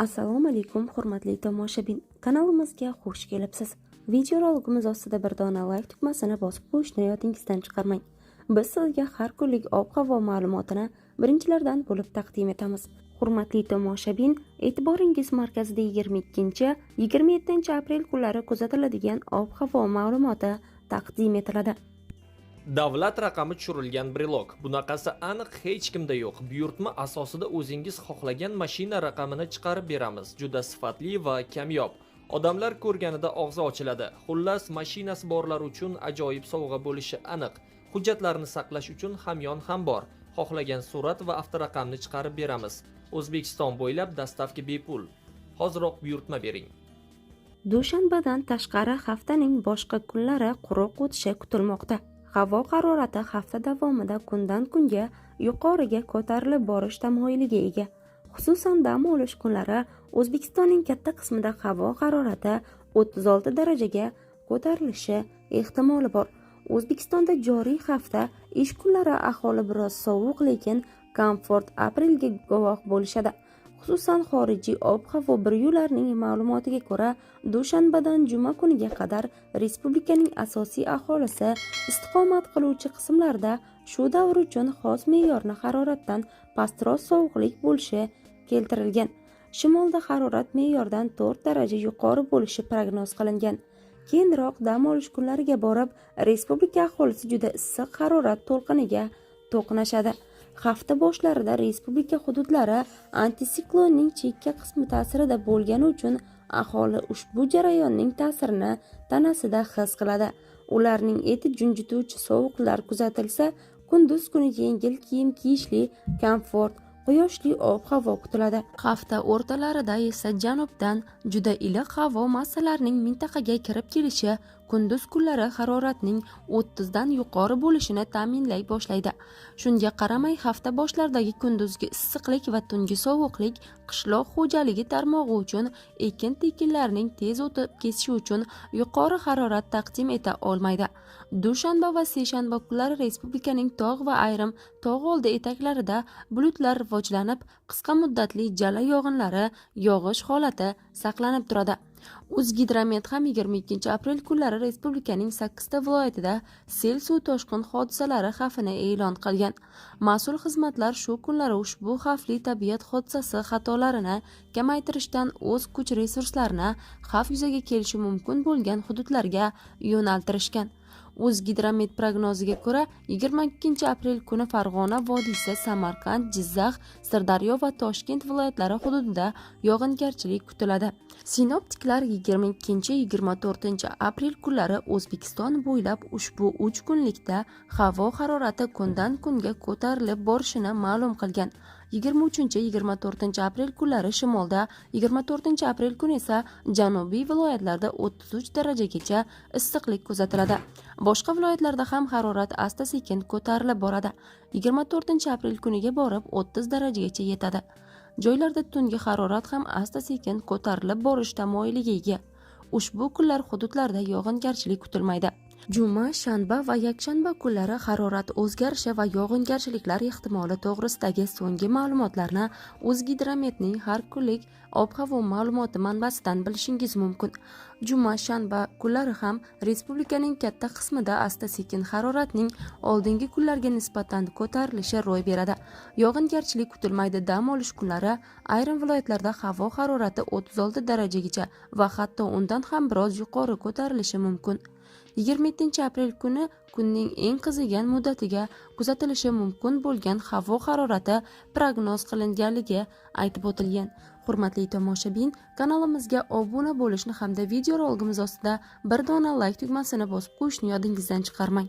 Assalomu alaykum hurmatli tomoshabin. Kanalimizga xush kelibsiz. Videoroligimiz ostida bir dona like tugmasini bosib qo'yishni yodingizdan chiqarmang. Biz sizga har kunlik ob-havo ma'lumotini birinchilardan bo'lib taqdim etamiz. Hurmatli tomoshabin, e'tiboringiz markazida 22-27 aprel kunlari kuzatiladigan ob-havo ma'lumoti taqdim etiladi. Davlat raqami tushirilgan brelok. Bunaqasi aniq hech kimda yo'q. Buyurtma asosida o'zingiz xohlagan mashina raqamini chiqarib beramiz. Juda sifatli va kamyob. Odamlar ko'rganida og'zi ochiladi. Xullas, mashinasi borlar uchun ajoyib sovg'a bo'lishi aniq. Hujjatlarni saqlash uchun hamyon ham bor. Xohlagan surat va avtoraqamni chiqarib beramiz. O'zbekiston bo'ylab dastavka bepul. Hoziroq buyurtma bering. Dushanbadan tashqari haftaning boshqa kunlari quruq o'tishi kutilmoqda. Havo harorati hafta davomida kundan kunga yuqoriga ko'tarilib borish tamoyiliga ega. Xususan dam olish kunlari O'zbekistonning katta qismida havo harorati 36 darajaga ko'tarilishi ehtimoli bor. O'zbekistonda joriy hafta ish kunlari aholi biroz sovuq, lekin komfort aprelga guvoh bo'lishadi. Xususan xorijiy ob-havo biryularning ma'lumotiga ko'ra, dushanbadan juma kuniga qadar respublikaning asosiy aholisi istiqomat qiluvchi qismlarda shu davr uchun xos me'yorni haroratdan pastroq sovuqlik bo'lishi keltirilgan. Shimolda harorat me'yordan 4 daraja yuqori bo'lishi prognoz qilingan. Keyinroq dam olish kunlariga borib, respublika aholisi juda issiq harorat to'lqiniga to'qnashadi. Hafta boshlarida respublika hududlari antisiklonning chekka qismi ta'sirida bo'lgani uchun aholi ushbu jarayonning ta'sirini tanasida his qiladi. Ularning eti junjituvchi sovuqlar kuzatilsa, kunduz kuni yengil kiyim kiyishli, komfort, quyoshli ob-havo kutiladi. Hafta o'rtalarida esa janubdan juda iliq havo massalarining mintaqaga kirib kelishi kunduz kunlari haroratning 30 dan yuqori bo'lishini ta'minlay boshlaydi. Shunga qaramay, hafta boshlaridagi kunduzgi issiqlik va tungi sovuqlik qishloq xo'jaligi tarmog'i uchun ekin-tekinlarning tez o'tib ketishi uchun yuqori harorat taqdim eta olmaydi. Dushanba va seshanba kunlari respublikaning tog' va ayrim tog' oldi etaklarida bulutlar rivojlanib, qisqa muddatli jala yog'inlari yog'ish holati saqlanib turadi. O'zgidromet ham 22 aprel kunlari respublikaning 8 ta viloyatida sel suv toshqin hodisalari xavfini e'lon qilgan. Mas'ul xizmatlar shu kunlari ushbu xavfli tabiat hodisasi xatolarini kamaytirishdan o'z kuch resurslarini xavf yuzaga kelishi mumkin bo'lgan hududlarga yo'naltirishgan. O'zgidromet prognoziga ko'ra, 22 aprel kuni Farg'ona vodiysi, Samarqand, Jizzax, Sirdaryo va Toshkent viloyatlari hududida yog'ingarchilik kutiladi. Sinoptiklar 22-24 aprel kunlari O'zbekiston bo'ylab ushbu 3 kunlikda havo harorati kundan kunga ko'tarilib borishini ma'lum qilgan. 23-24 aprel kunlari shimolda, 24 aprel kuni esa janubiy viloyatlarda 33 darajagacha issiqlik kuzatiladi. Boshqa viloyatlarda ham harorat asta-sekin ko'tarilib boradi. 24 aprel kuniga borib 30 darajagacha yetadi. Joylarda tungi harorat ham asta-sekin ko'tarilib borish tamoyiliga ega. Ushbu kunlar hududlarda yog'ingarchilik kutilmaydi. Juma, shanba va yakshanba kunlari harorat o'zgarishi va yog'ingarchiliklar ehtimoli to'g'risidagi so'nggi ma'lumotlarni O'zgidrometning har kunlik ob-havo ma'lumoti manbasidan bilishingiz mumkin. Juma, shanba kunlari ham respublikaning katta qismida asta-sekin haroratning oldingi kunlarga nisbatan ko'tarilishi ro'y beradi. Yog'ingarchilik kutilmaydi. Dam olish kunlari ayrim viloyatlarda havo harorati 36 darajagacha va hatto undan ham biroz yuqori ko'tarilishi mumkin. 27 aprel kuni kunning eng qizigan muddatiga kuzatilishi mumkin bo'lgan havo harorati prognoz qilinganligi aytib o'tilgan. Hurmatli tomoshabin, kanalimizga obuna bo'lishni hamda videoroligimiz ostida bir dona like tugmasini bosib qo'yishni yodingizdan chiqarmang.